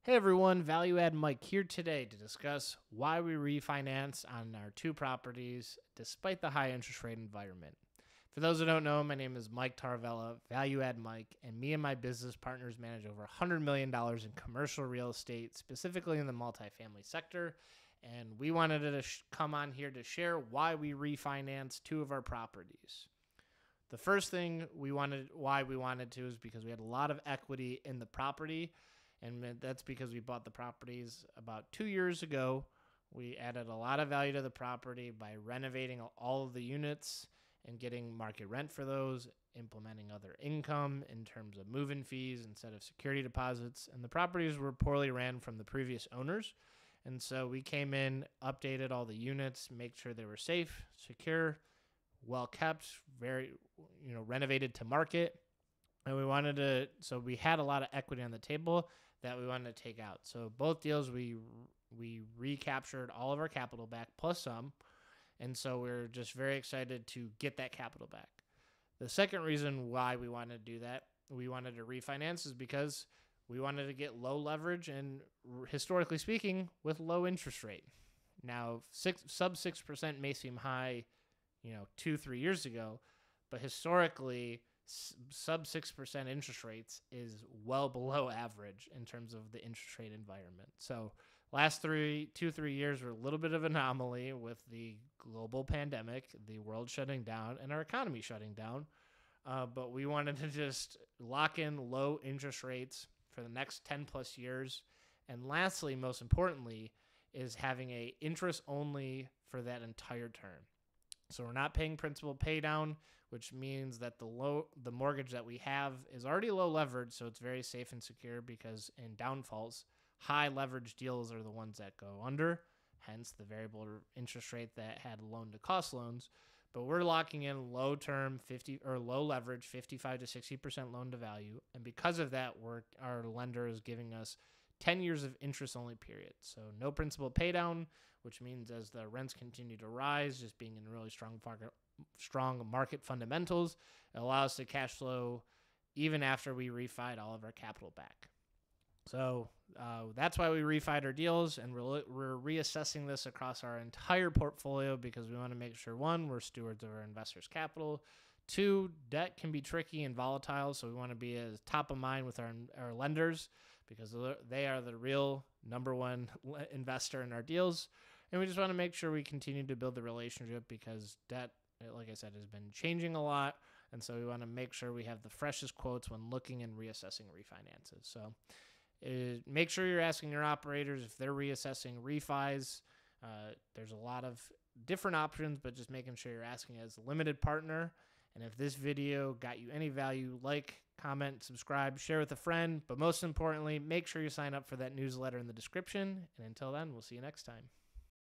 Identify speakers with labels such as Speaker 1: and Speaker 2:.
Speaker 1: Hey everyone, Value Add Mike here today to discuss why we refinance on our two properties despite the high interest rate environment. For those who don't know, my name is Mike Tarvella, Value Add Mike, and me and my business partners manage over $100 million in commercial real estate, specifically in the multifamily sector. And we wanted to come on here to share why we refinanced two of our properties. The first thing why we wanted to is because we had a lot of equity in the property. And that's because we bought the properties about 2 years ago. We added a lot of value to the property by renovating all of the units and getting market rent for those, implementing other income in terms of move-in fees instead of security deposits. And the properties were poorly ran from the previous owners. And so we came in, updated all the units, make sure they were safe, secure, well kept, renovated to market. And we had a lot of equity on the table that we wanted to take out. So both deals, we recaptured all of our capital back plus some. And so we're just very excited to get that capital back. The second reason why we wanted to do that, we wanted to refinance, is because we wanted to get low leverage and, historically speaking, with low interest rate. Now, sub 6% may seem high, 2-3 years ago, but historically, sub 6% interest rates is well below average in terms of the interest rate environment. So last 3 years were a little bit of an anomaly with the global pandemic, the world shutting down, and our economy shutting down. But we wanted to just lock in low interest rates for the next 10 plus years. And lastly, most importantly, is having a interest only for that entire term. So we're not paying principal pay down, which means that the mortgage that we have is already low leverage, so it's very safe and secure, because in downfalls, high leverage deals are the ones that go under, hence the variable interest rate that had loan to cost loans. But we're locking in low term low leverage 55 to 60% loan to value, and because of that, our lender is giving us 10 years of interest only period. So no principal pay down, which means as the rents continue to rise, just being in really strong market fundamentals, it allows us to cash flow even after we refied all of our capital back. So that's why we refied our deals, and we're reassessing this across our entire portfolio because we want to make sure, one, we're stewards of our investors' capital. Two, debt can be tricky and volatile, so we want to be as top of mind with our lenders, because they are the real number one investor in our deals. And we just want to make sure we continue to build the relationship, because debt, like I said, has been changing a lot. And so we want to make sure we have the freshest quotes when looking and reassessing refinances. So make sure you're asking your operators if they're reassessing refis. There's a lot of different options, but just making sure you're asking as a limited partner. And if this video got you any value, like, comment, subscribe, share with a friend. But most importantly, make sure you sign up for that newsletter in the description. And until then, we'll see you next time.